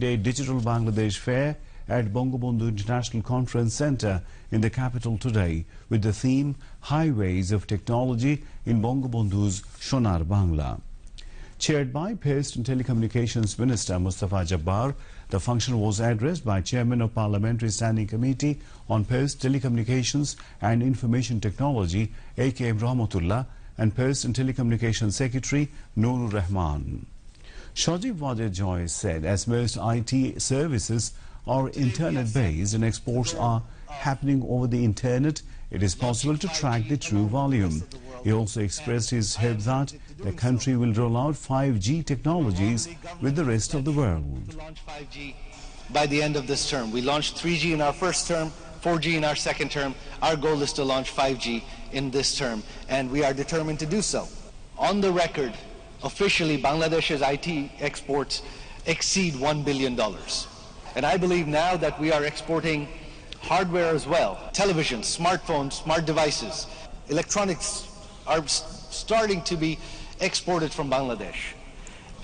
A Digital Bangladesh Fair at Bangabandhu International Conference Centre in the capital today with the theme Highways of Technology in Bangabandhu's Shonar Bangla. Chaired by Post and Telecommunications Minister Mustafa Jabbar, the function was addressed by Chairman of Parliamentary Standing Committee on Post, Telecommunications and Information Technology A.K.M. Rahmatullah and Post and Telecommunications Secretary Noorur Rahman. Shoji Wajid Joy said as most IT services are internet-based and exports are happening over the internet, it is possible to track the true volume. He also expressed his hope that the country will roll out 5G technologies with the rest of the world. Launch 5G by the end of this term. We launched 3G in our first term, 4G in our second term. Our goal is to launch 5G in this term, and we are determined to do so. On the record, officially, Bangladesh's IT exports exceed $1 billion. And I believe now that we are exporting hardware as well. Televisions, smartphones, smart devices, electronics are starting to be exported from Bangladesh.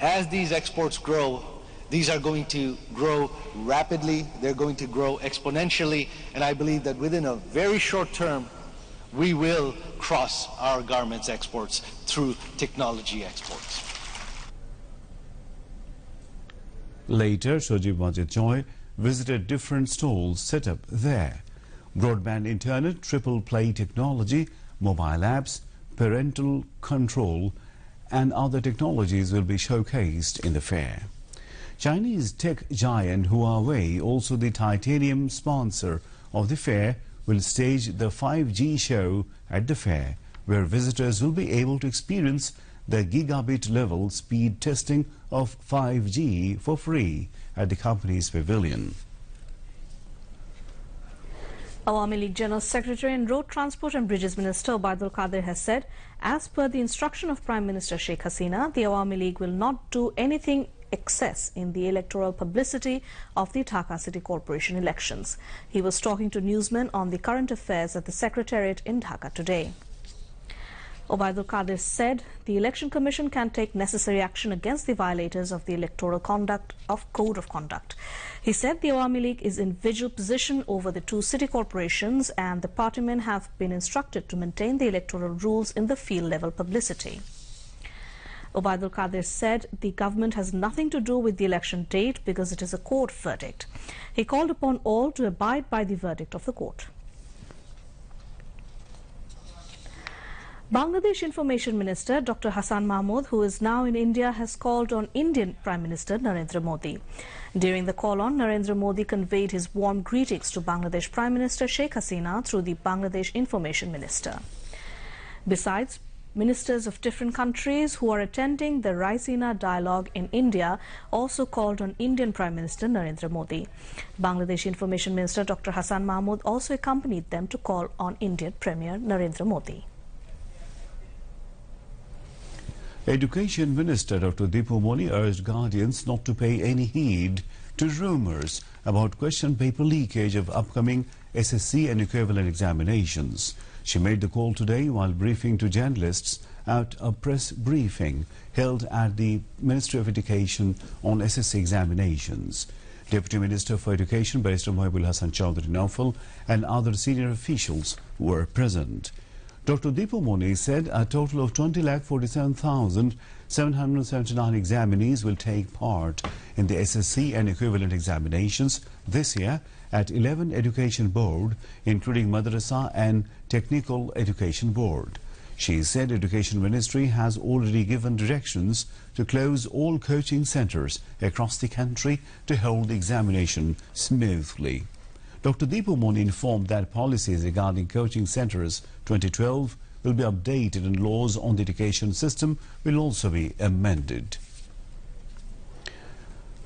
As these exports grow, these are going to grow rapidly, they're going to grow exponentially, and I believe that within a very short term, we will cross our garments exports through technology exports. Later, Shoji Wajid Joy visited different stalls set up there. Broadband internet, triple play technology, mobile apps, parental control and other technologies will be showcased in the fair. Chinese tech giant Huawei, also the titanium sponsor of the fair, will stage the 5G show at the fair, where visitors will be able to experience the gigabit level speed testing of 5G for free at the company's pavilion. Awami League General Secretary and Road Transport and Bridges Minister Obaidul Qadir has said, as per the instruction of Prime Minister Sheikh Hasina, the Awami League will not do anything excess in the electoral publicity of the Dhaka City Corporation elections. He was talking to newsmen on the current affairs at the Secretariat in Dhaka today. Obaidul Qadir said the Election Commission can take necessary action against the violators of the electoral code of conduct. He said the Awami League is in vigil position over the two city corporations and the partymen have been instructed to maintain the electoral rules in the field level publicity. Obaidul Qadir said the government has nothing to do with the election date because it is a court verdict. He called upon all to abide by the verdict of the court. Bangladesh Information Minister Dr. Hassan Mahmood, who is now in India, has called on Indian Prime Minister Narendra Modi. During the call-on, Narendra Modi conveyed his warm greetings to Bangladesh Prime Minister Sheikh Hasina through the Bangladesh Information Minister. Besides, ministers of different countries who are attending the Raisina dialogue in India also called on Indian Prime Minister Narendra Modi. Bangladesh Information Minister Dr. Hassan Mahmood also accompanied them to call on Indian Premier Narendra Modi. Education Minister Dr. Deepu Moni urged guardians not to pay any heed to rumours about question paper leakage of upcoming SSC and equivalent examinations. She made the call today while briefing to journalists at a press briefing held at the Ministry of Education on SSC examinations. Deputy Minister for Education Barrister Mohibul Hassan Chowdhury Naufal and other senior officials were present. Dr. Deepu Moni said a total of 20,47,779 examinees will take part in the SSC and equivalent examinations this year at 11 education board, including Madrasa and Technical Education Board. She said Education Ministry has already given directions to close all coaching centres across the country to hold the examination smoothly. Dr. Deepu Moni informed that policies regarding coaching centres 2012 will be updated and laws on the education system will also be amended.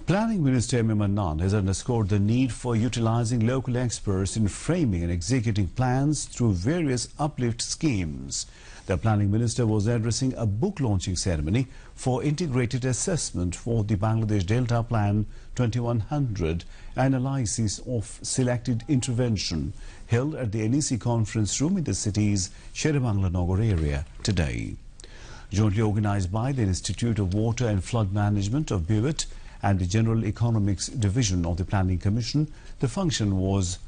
Planning Minister M. Mannan has underscored the need for utilising local experts in framing and executing plans through various uplift schemes. The Planning Minister was addressing a book launching ceremony for integrated assessment for the Bangladesh Delta Plan 2100 analysis of selected intervention held at the NEC conference room in the city's Sherebangla Nagar area today. Jointly organised by the Institute of Water and Flood Management of Buet and the General Economics Division of the Planning Commission. The function was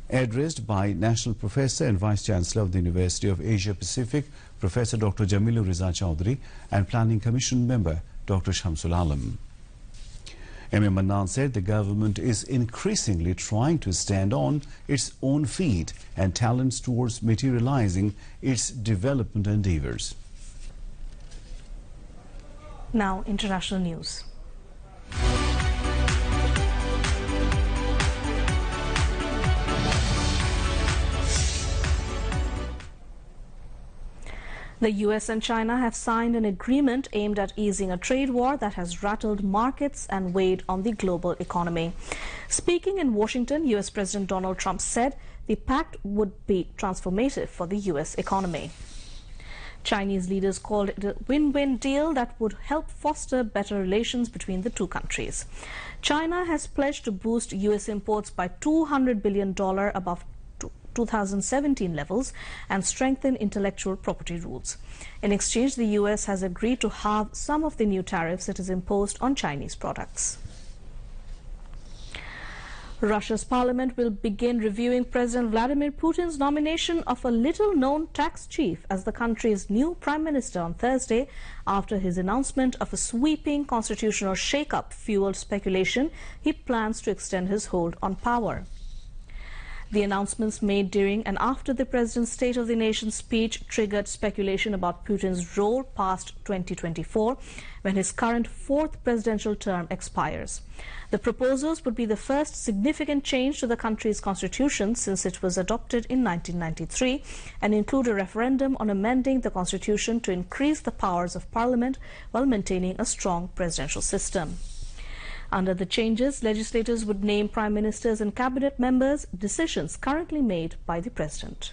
addressed by National Professor and Vice Chancellor of the University of Asia Pacific, Professor Dr. Jamilu Riza Chaudhry, and Planning Commission member Dr. Shamsul Alam. M.A. Mannan said the government is increasingly trying to stand on its own feet and talents towards materializing its development endeavors. Now, international news. The US and China have signed an agreement aimed at easing a trade war that has rattled markets and weighed on the global economy. Speaking in Washington, US President Donald Trump said the pact would be transformative for the US economy. Chinese leaders called it a win-win deal that would help foster better relations between the two countries. China has pledged to boost US imports by $200 billion above 2017 levels and strengthen intellectual property rules. In exchange, the US has agreed to halve some of the new tariffs it has imposed on Chinese products. Russia's parliament will begin reviewing President Vladimir Putin's nomination of a little-known tax chief as the country's new prime minister on Thursday, after his announcement of a sweeping constitutional shake-up fueled speculation he plans to extend his hold on power. The announcements made during and after the president's State of the Nation speech triggered speculation about Putin's role past 2024, when his current fourth presidential term expires. The proposals would be the first significant change to the country's constitution since it was adopted in 1993 and include a referendum on amending the constitution to increase the powers of parliament while maintaining a strong presidential system. Under the changes, legislators would name prime ministers and cabinet members, decisions currently made by the president.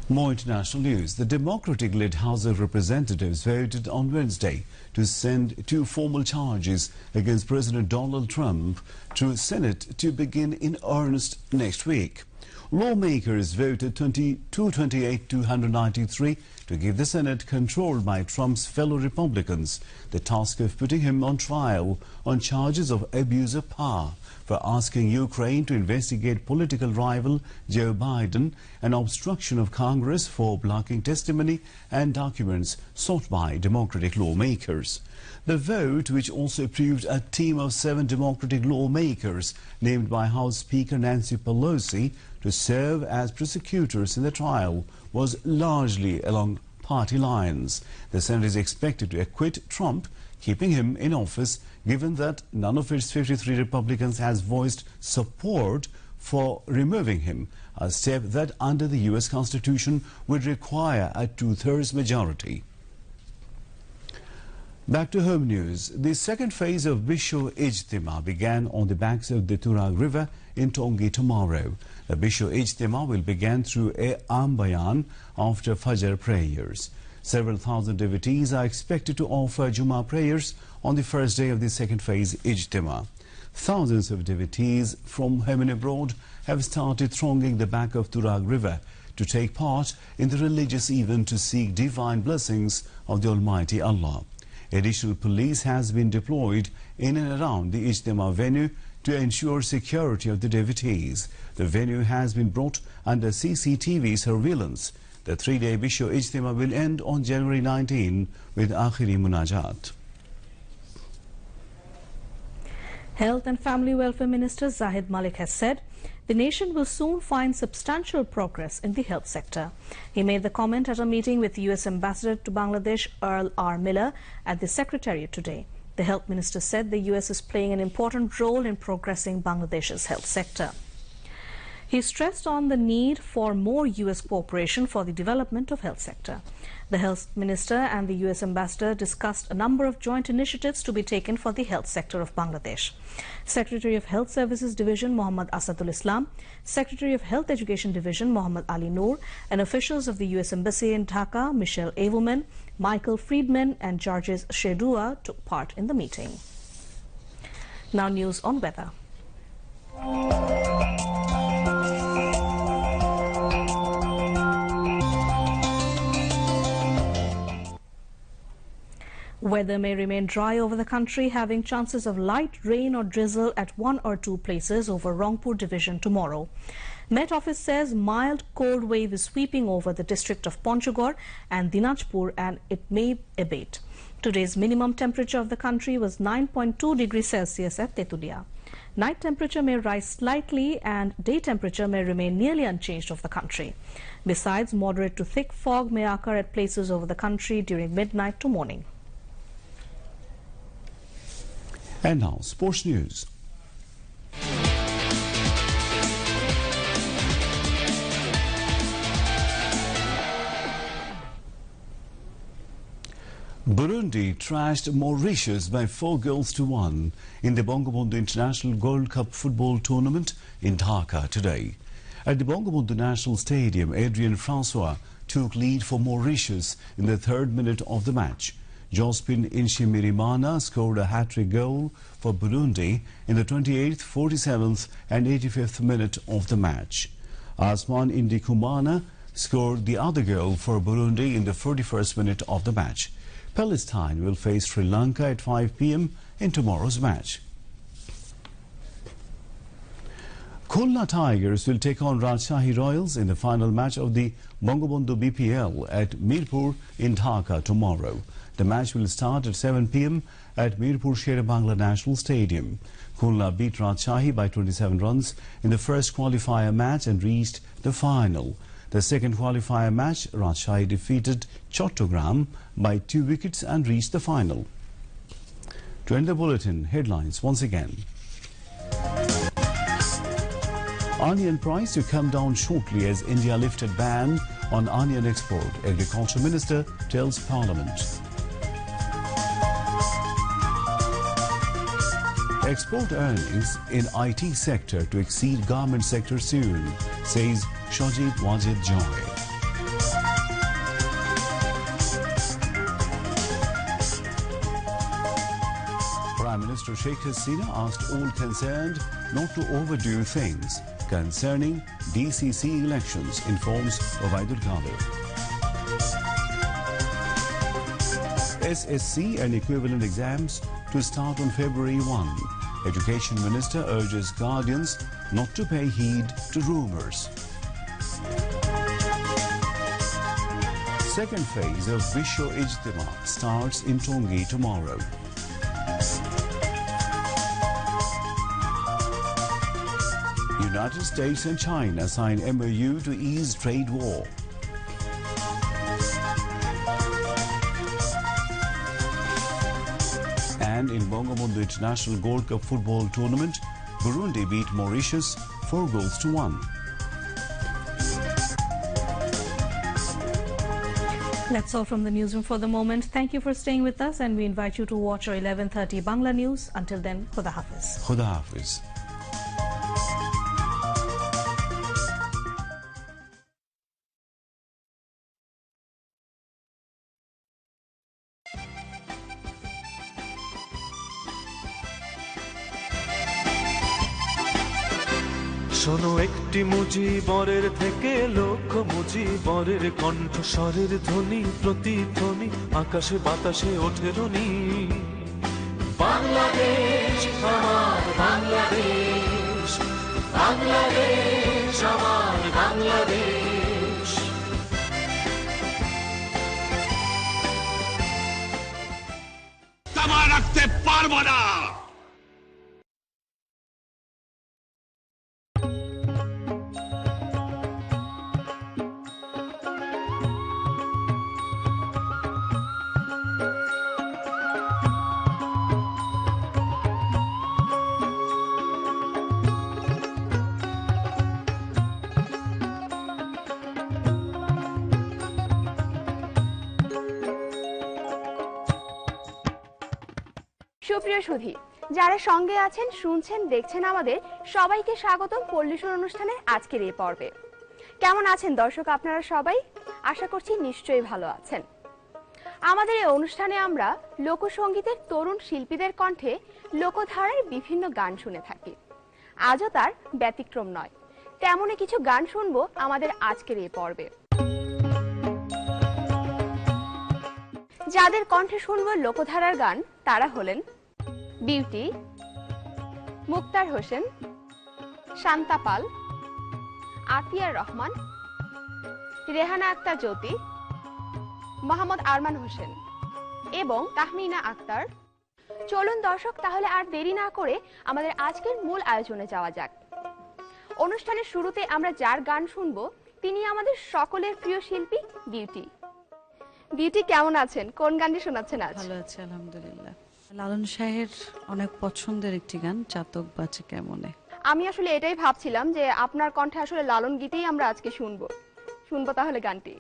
More international news. The Democratic-led House of Representatives voted on Wednesday to send two formal charges against President Donald Trump to Senate to begin in earnest next week. Lawmakers voted 228 to 193 to give the Senate, controlled by Trump's fellow Republicans, the task of putting him on trial on charges of abuse of power for asking Ukraine to investigate political rival Joe Biden and obstruction of Congress for blocking testimony and documents sought by Democratic lawmakers. The vote, which also approved a team of 7 Democratic lawmakers named by House Speaker Nancy Pelosi to serve as prosecutors in the trial, was largely along party lines. The Senate is expected to acquit Trump, keeping him in office, given that none of its 53 Republicans has voiced support for removing him, a step that under the US Constitution would require a 2/3 majority. Back to home news. The second phase of Bisho Ijtima began on the banks of the Turag River in Tongi tomorrow. The Bisho Ijtima will begin through Ambayan after Fajr prayers. Several thousand devotees are expected to offer Jummah prayers on the first day of the second phase Ijtima. Thousands of devotees from home and abroad have started thronging the bank of Turag River to take part in the religious event to seek divine blessings of the Almighty Allah. Additional police has been deployed in and around the Ijtima venue to ensure security of the devotees. The venue has been brought under CCTV surveillance. The 3-day Bisho Ijtima will end on January 19 with Akhiri Munajat. Health and Family Welfare Minister Zahid Malik has said the nation will soon find substantial progress in the health sector. He made the comment at a meeting with US Ambassador to Bangladesh Earl R. Miller at the Secretariat today. The health minister said the US is playing an important role in progressing Bangladesh's health sector. He stressed on the need for more US cooperation for the development of health sector. The health minister and the US ambassador discussed a number of joint initiatives to be taken for the health sector of Bangladesh. Secretary of Health Services Division Muhammad Asadul Islam, Secretary of Health Education Division Muhammad Ali Noor, and officials of the US Embassy in Dhaka, Michelle Avelman, Michael Friedman and Georges Shedua took part in the meeting. Now news on weather. Weather may remain dry over the country, having chances of light rain or drizzle at 1 or 2 places over Rangpur division tomorrow. Met Office says mild cold wave is sweeping over the district of Panchgor and Dinajpur and it may abate. Today's minimum temperature of the country was 9.2 degrees Celsius at Tetulia. Night temperature may rise slightly and day temperature may remain nearly unchanged over the country. Besides, moderate to thick fog may occur at places over the country during midnight to morning. And now, sports news. Burundi trashed Mauritius by 4-1 in the Bangabandhu International Gold Cup football tournament in Dhaka today. At the Bangabandhu National Stadium, Adrien Francois took lead for Mauritius in the 3rd minute of the match. Jospin Inshimirimana scored a hat-trick goal for Burundi in the 28th, 47th and 85th minute of the match. Asman Indikumana scored the other goal for Burundi in the 41st minute of the match. Palestine will face Sri Lanka at 5 p.m. in tomorrow's match. Khulna Tigers will take on Rajshahi Royals in the final match of the Bangabandhu BPL at Mirpur in Dhaka tomorrow. The match will start at 7 p.m. at Mirpur Sher-e-Bangla National Stadium. Khulna beat Rajshahi by 27 runs in the first qualifier match and reached the final. The second qualifier match, Rajshahi defeated Chattogram by 2 wickets and reached the final. To end the bulletin, headlines once again. Onion price to come down shortly as India lifted ban on onion export. Agriculture Minister tells Parliament. Export earnings in IT sector to exceed garment sector soon, says Shajid Wajid Joy. Prime Minister Sheikh Hasina asked all concerned not to overdo things concerning DCC elections, informs Obaidul Qadir. SSC and equivalent exams to start on February 1. Education Minister urges guardians not to pay heed to rumours. Second phase of Vishwa Ijtima starts in Tongi tomorrow. United States and China sign MOU to ease trade war. And in Bangabandhu International Gold Cup football tournament, Burundi beat Mauritius 4-1. That's all from the newsroom for the moment. Thank you for staying with us and we invite you to watch our 11:30 Bangla news. Until then, Khuda Hafiz. Khuda Hafiz. শোনো একটি মুজিবরের থেকে লক্ষ মুজিবরের কণ্ঠস্বরের ধ্বনি প্রতিধ্বনি আকাশে বাতাসে ওঠে রনি বাংলাদেশ আমার বাংলাদেশ বাংলাদেশ আমার বাংলাদেশ তামা রাখতে পারবো না। সুপ্রিয় সুধী, যারা সঙ্গে আছেন, শুনছেন, দেখছেন, আমাদের সবাইকে স্বাগতম পল্লীসুর অনুষ্ঠানের আজকের এই পর্বে। কেমন আছেন দর্শক আপনারা সবাই? আশা করছি নিশ্চয়ই ভালো আছেন। আমাদের এই অনুষ্ঠানে আমরা লোকসঙ্গীতের তরুণ শিল্পীদের কণ্ঠে লোকধারার বিভিন্ন গান শুনে থাকি। আজও তার ব্যতিক্রম নয়, তেমনই কিছু গান শুনবো আমাদের আজকের এই পর্বে। যাদের কণ্ঠে শুনবো লোকধারার গান তারা হলেন বিউটি, মুক্তার হোসেন, শান্তা পাল, আতিয়ার রহমান, রেহানা আক্তার জ্যোতি, মোহাম্মদ আরমান হোসেন এবং তাহমিনা আক্তার। চলুন দর্শক, তাহলে আর দেরি না করে আমাদের আজকের মূল আয়োজনে যাওয়া যাক। অনুষ্ঠানের শুরুতে আমরা যার গান শুনবো তিনি আমাদের সকলের প্রিয় শিল্পী বিউটি। বিউটি কেমন আছেন? কোন গানটি শোনাচ্ছেন আজ? ভালো আছি আলহামদুলিল্লাহ। লালন শাহের অনেক পছন্দের একটি গান, চাতক বাঁচে কেমনে। আমি আসলে এটাই ভাবছিলাম যে আপনার কণ্ঠে আসলে লালন গীতেই আমরা আজকে শুনবো তাহলে গানটি।